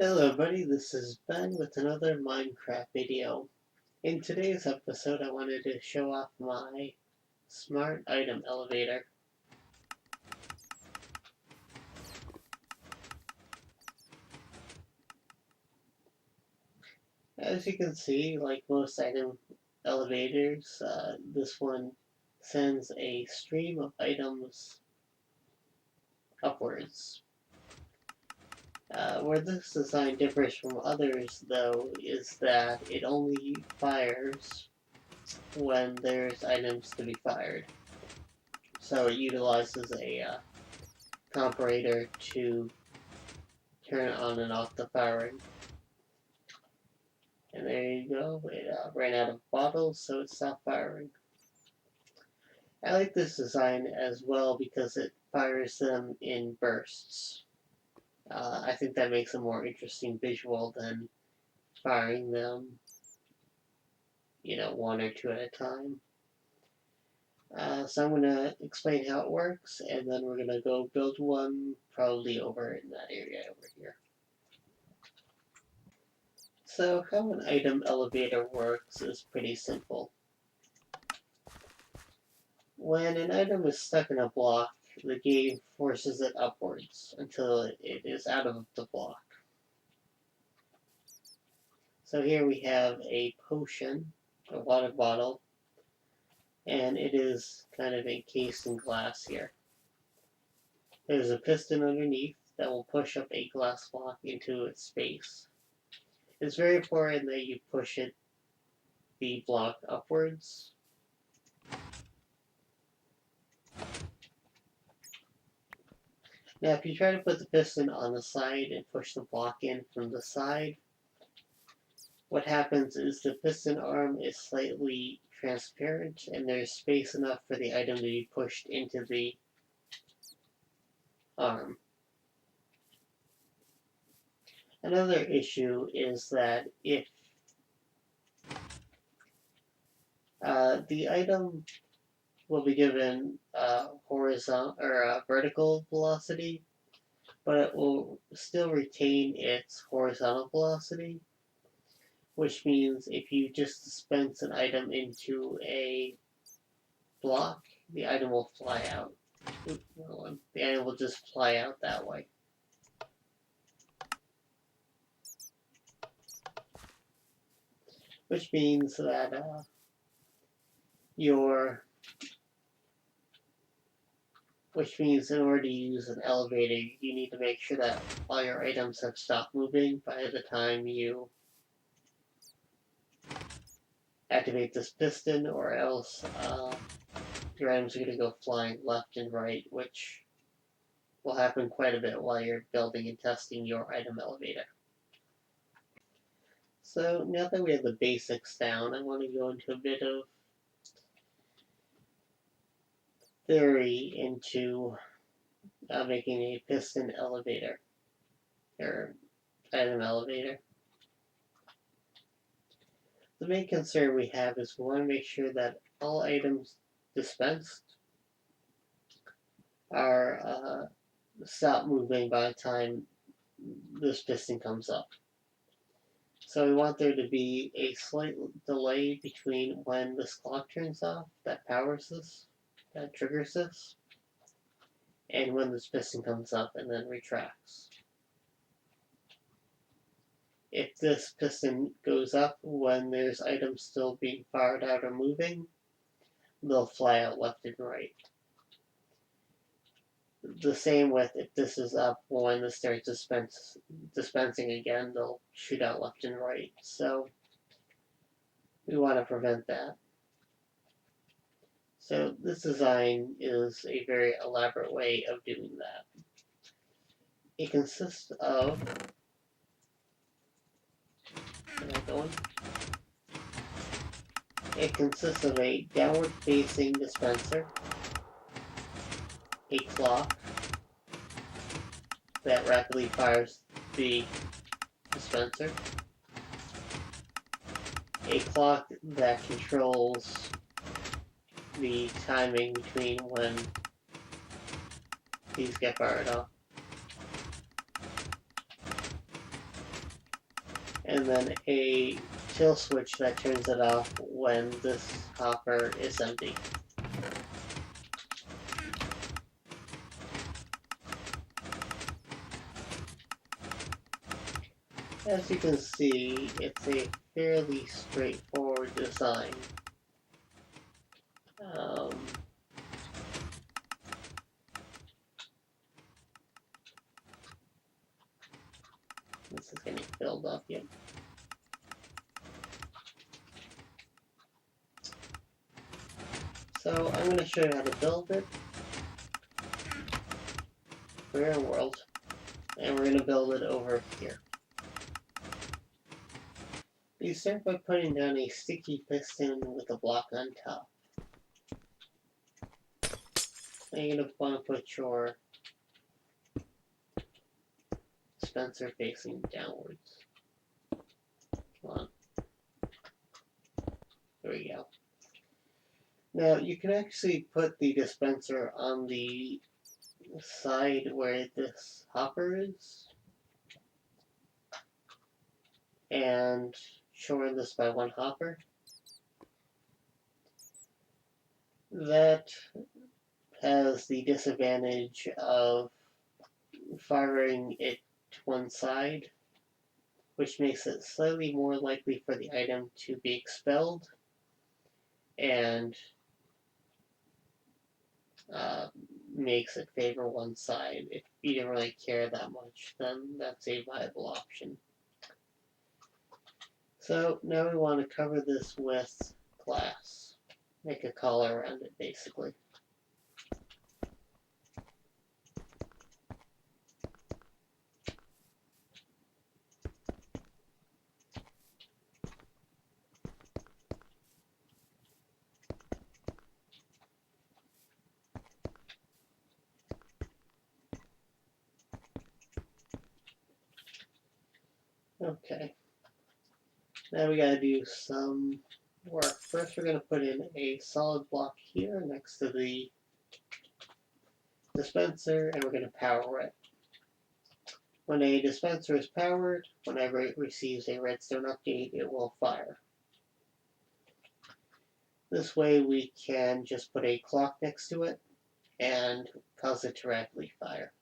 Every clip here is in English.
Hello buddy, this is Ben with another Minecraft video. In today's episode I wanted to show off my smart item elevator. As you can see, like most item elevators, this one sends a stream of items upwards. Where this design differs from others though is that it only fires when there's items to be fired. So it utilizes a comparator to turn on and off the firing. And there you go, it ran out of bottles, so it stopped firing. I like this design as well because it fires them in bursts. I think that makes a more interesting visual than firing them, one or two at a time. So I'm going to explain how it works, and then we're going to go build one probably over in that area over here. So how an item elevator works is pretty simple. When an item is stuck in a block, the game forces it upwards until it is out of the block. So here we have a potion, a water bottle, and it is kind of encased in glass here. There's a piston underneath that will push up a glass block into its space. It's very important that you push the block upwards. Now if you try to put the piston on the side and push the block in from the side, what happens is the piston arm is slightly transparent and there's space enough for the item to be pushed into the arm. Another issue is that if the item will be given horizontal or vertical velocity, but it will still retain its horizontal velocity, which means if you just dispense an item into a block, the item will fly out. The item will just fly out that way. Which means that in order to use an elevator, you need to make sure that all your items have stopped moving by the time you activate this piston, or else your items are going to go flying left and right, which will happen quite a bit while you're building and testing your item elevator. So now that we have the basics down, I want to go into a bit of theory into making a piston elevator, or item elevator. The main concern we have is we want to make sure that all items dispensed are stop moving by the time this piston comes up. So we want there to be a slight delay between when this clock turns off, that powers this, that triggers this, and when this piston comes up and then retracts. If this piston goes up when there's items still being fired out or moving, they'll fly out left and right. The same with if this is up when this starts dispensing again, they'll shoot out left and right. So we want to prevent that. So this design is a very elaborate way of doing that. It consists of a downward facing dispenser, a clock that rapidly fires the dispenser, a clock that controls the timing between when these get fired off, and then a kill switch that turns it off when this hopper is empty. As you can see, it's a fairly straightforward design. This is getting filled up yet. So I'm going to show you how to build it. We're in World, and we're going to build it over here. You start by putting down a sticky piston with a block on top. And you're going to want to put your dispenser facing downwards. Come on. There we go. Now you can actually put the dispenser on the side where this hopper is and shorten this by one hopper. That has the disadvantage of firing it to one side, which makes it slightly more likely for the item to be expelled, and makes it favor one side. If you don't really care that much, then that's a viable option. So now we want to cover this with glass. Make a collar around it, basically. Okay. Now we gotta do some work. First we're gonna put in a solid block here next to the dispenser, and we're gonna power it. When a dispenser is powered, whenever it receives a redstone update, it will fire. This way we can just put a clock next to it and cause it to rapidly fire.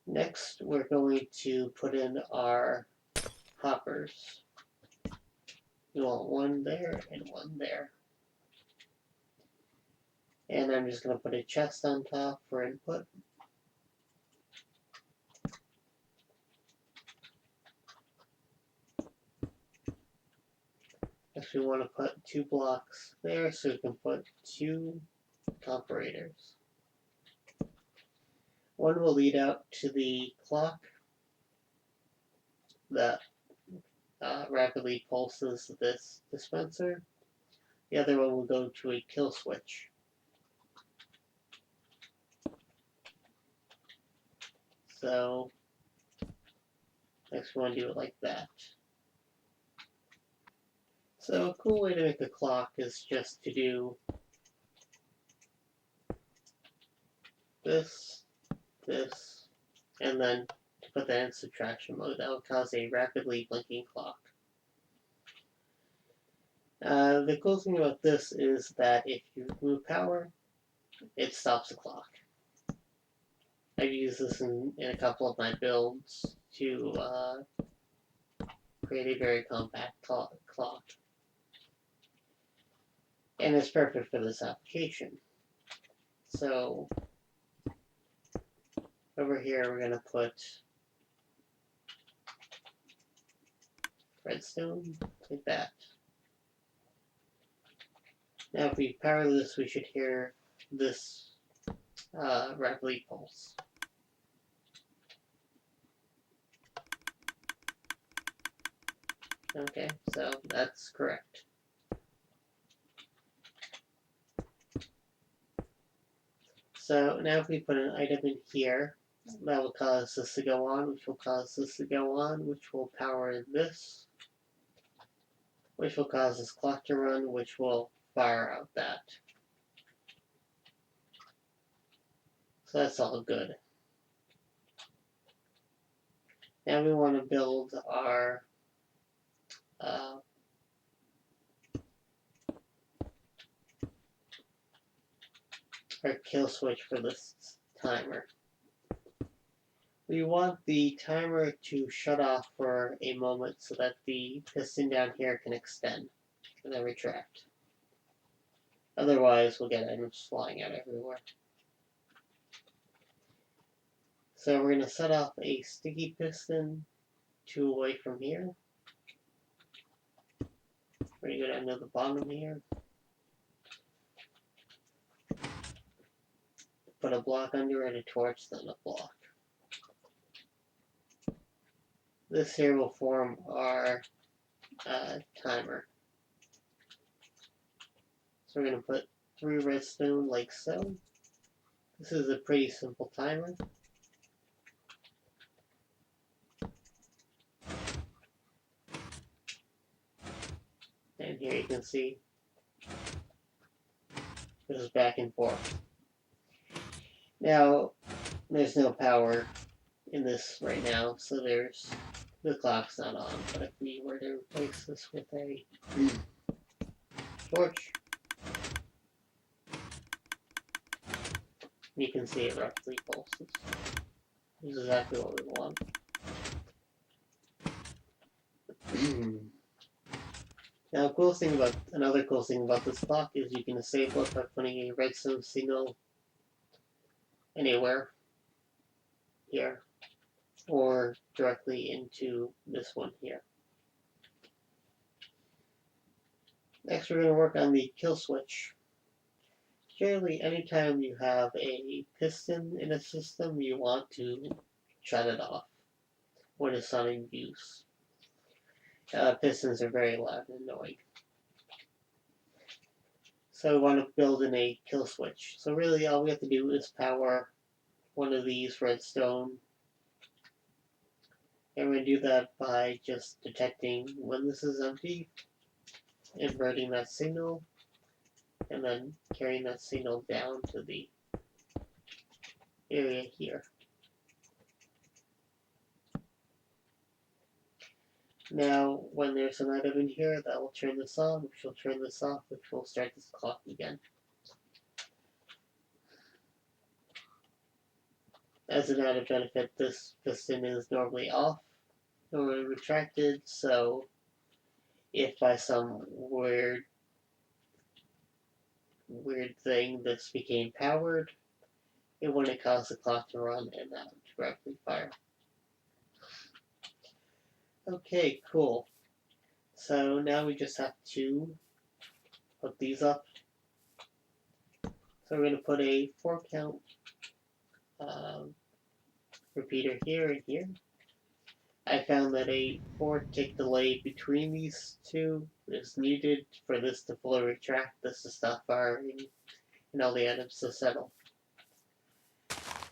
Next, we're going to put in our hoppers. We want one there and one there. And I'm just going to put a chest on top for input. Next, we want to put 2 blocks there so we can put 2 comparators. One will lead out to the clock that rapidly pulses this dispenser. The other one will go to a kill switch. So next we want to do it like that. So a cool way to make a clock is just to do this, this, and then to put that in subtraction mode. That will cause a rapidly blinking clock. The cool thing about this is that if you remove power, it stops the clock. I've used this in a couple of my builds to create a very compact clock. And it's perfect for this application. So over here we're going to put redstone, like that. Now if we power this, we should hear this rapidly pulse. Okay, so that's correct. So now if we put an item in here, that will cause this to go on, which will cause this to go on, which will power this, which will cause this clock to run, which will fire out that. So that's all good. Now we want to build our kill switch for this timer. We want the timer to shut off for a moment so that the piston down here can extend and then retract. Otherwise, we'll get items flying out everywhere. So we're going to set off a sticky piston 2 away from here. We're going to go down to the bottom here. Put a block under it, a torch, then a block. This here will form our timer. So we're going to put 3 redstone like so. This is a pretty simple timer. And here you can see this is back and forth. Now, there's no power in this right now, so the clock's not on. But if we were to replace this with a torch, you can see it roughly pulses. This is exactly what we want. Now, another cool thing about this clock is you can disable it by putting a redstone signal anywhere here, or directly into this one here. Next, we're going to work on the kill switch. Generally, anytime you have a piston in a system, you want to shut it off when it's not in use. Pistons are very loud and annoying. So we want to build in a kill switch. So really all we have to do is power one of these redstone. And we're going to do that by just detecting when this is empty, inverting that signal, and then carrying that signal down to the area here. Now, when there's an item in here, that will turn this on, which will turn this off, which will start this clock again. As an added benefit, this piston is normally off, normally retracted, so if by some weird thing this became powered, it wouldn't cause the clock to run and that would directly fire. Okay, cool. So now we just have to put these up. So we're going to put a 4 count repeater here and here. I found that a 4 tick delay between these two is needed for this to fully retract, this to stop firing, and all the items to settle.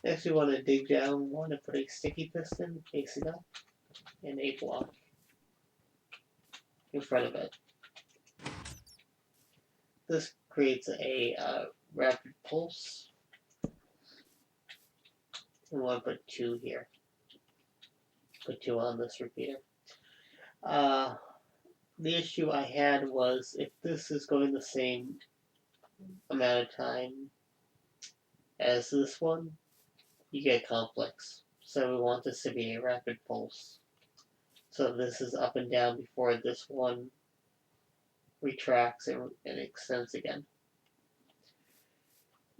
Next we want to dig down, we want to put a sticky piston facing up and a block in front of it. This creates a rapid pulse. We want to put 2 here. Put 2 on this repeater. The issue I had was if this is going the same amount of time as this one, you get conflicts. So we want this to be a rapid pulse. So this is up and down before this one retracts and extends again.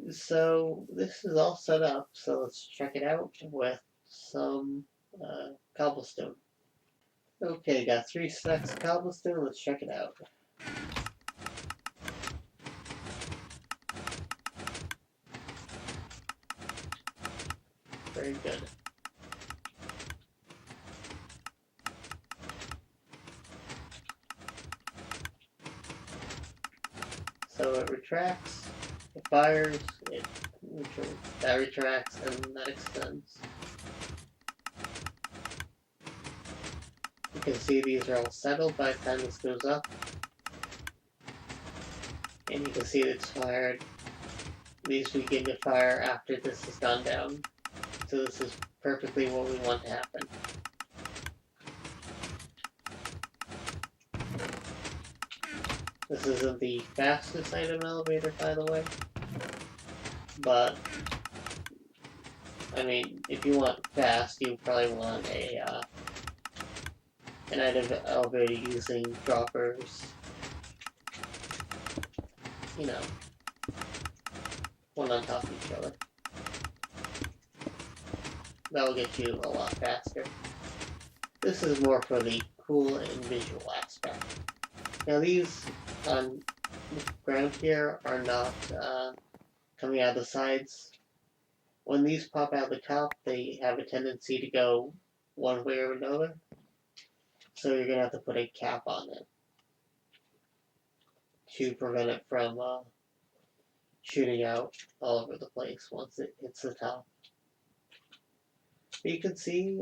So this is all set up, so let's check it out with some cobblestone. Okay, got 3 stacks of cobblestone, let's check it out. Very good. So it retracts, it fires, that retracts, and that extends. You can see these are all settled by the time this goes up. And you can see that it's fired. These begin to fire after this has gone down. So this is perfectly what we want to happen. This isn't the fastest item elevator, by the way, but I mean, if you want fast, you probably want an item elevator using droppers, you know, one on top of each other. That'll get you a lot faster. This is more for the cool and visual aspect. Now these on the ground here are not coming out of the sides. When these pop out the top, they have a tendency to go one way or another. So you're gonna have to put a cap on it to prevent it from shooting out all over the place once it hits the top. But you can see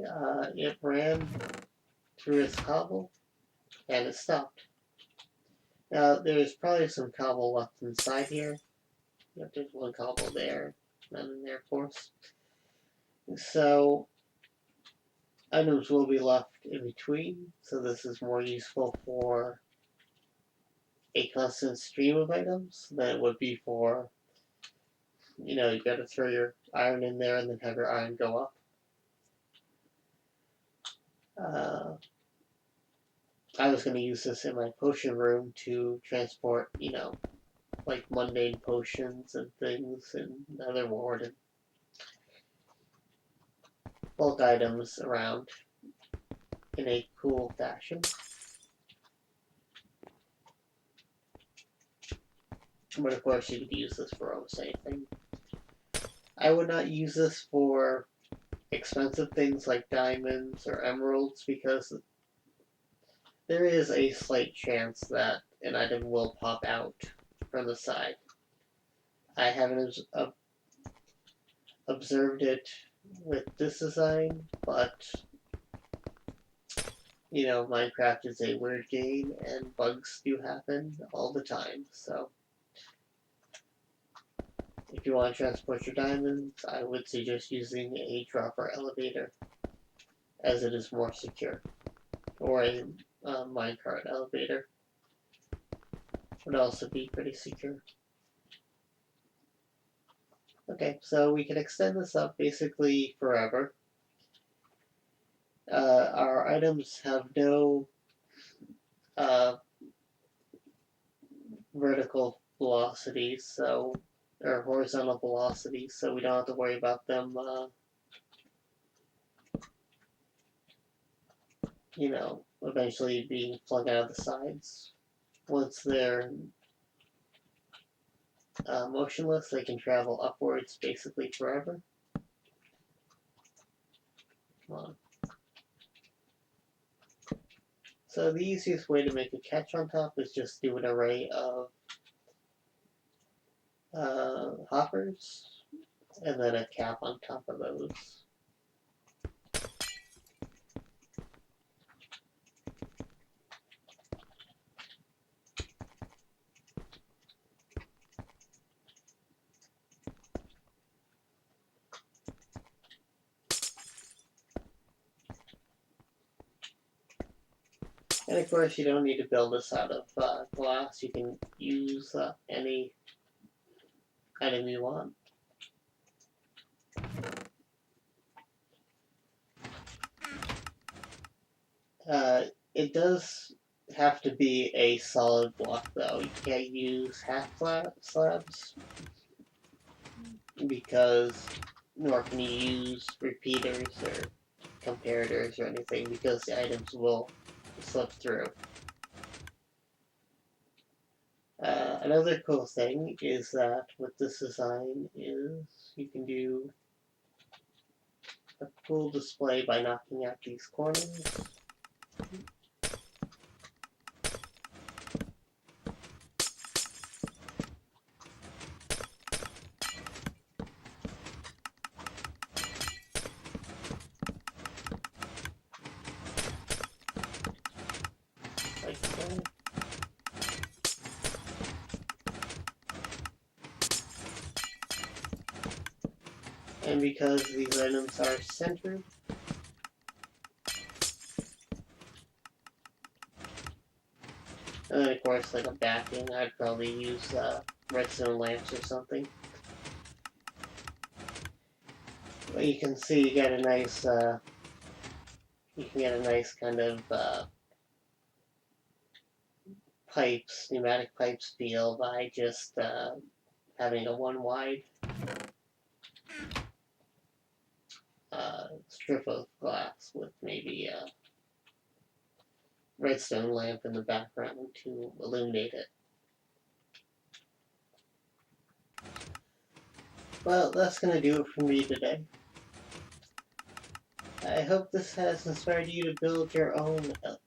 it ran through its cobble and it stopped. Now there's probably some cobble left inside here. Yep, there's one cobble there, none in there, of course. So items will be left in between, so this is more useful for a constant stream of items than it would be for, you know, you gotta throw your iron in there and then have your iron go up. I was gonna use this in my potion room to transport, you know, like mundane potions and things and Netherward and bulk items around in a cool fashion. But of course you could use this for almost anything. I would not use this for expensive things like diamonds or emeralds because there is a slight chance that an item will pop out from the side. I haven't observed it with this design, but you know, Minecraft is a weird game and bugs do happen all the time, so if you want to transport your diamonds, I would suggest using a dropper elevator as it is more secure, or a minecart elevator would also be pretty secure. Okay, so we can extend this up basically forever. Our items have no vertical velocities, so or horizontal velocities, so we don't have to worry about them, you know, eventually being flung out of the sides. Once they're motionless, they can travel upwards basically forever. Come on. So the easiest way to make a catch on top is just do an array of hoppers and then a cap on top of those. And of course, you don't need to build this out of glass. You can use any item you want. It does have to be a solid block, though. You can't use half slabs because nor can you use repeaters or comparators or anything because the items will slip through. Another cool thing is that with this design is you can do a cool display by knocking out these corners. Like so. And because these items are centered, And then of course like a backing, I'd probably use redstone lamps or something. But you can see you get a nice you can get a nice kind of pipes, pneumatic pipes feel by just having a one wide strip of glass with maybe a redstone lamp in the background to illuminate it. Well, that's going to do it for me today. I hope this has inspired you to build your own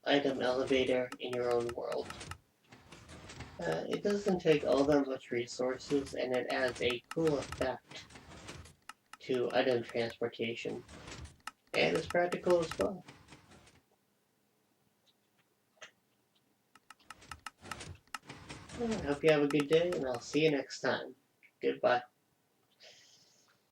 item elevator in your own world. It doesn't take all that much resources, and it adds a cool effect to item transportation. And it's practical as well. I hope you have a good day, and I'll see you next time. Goodbye.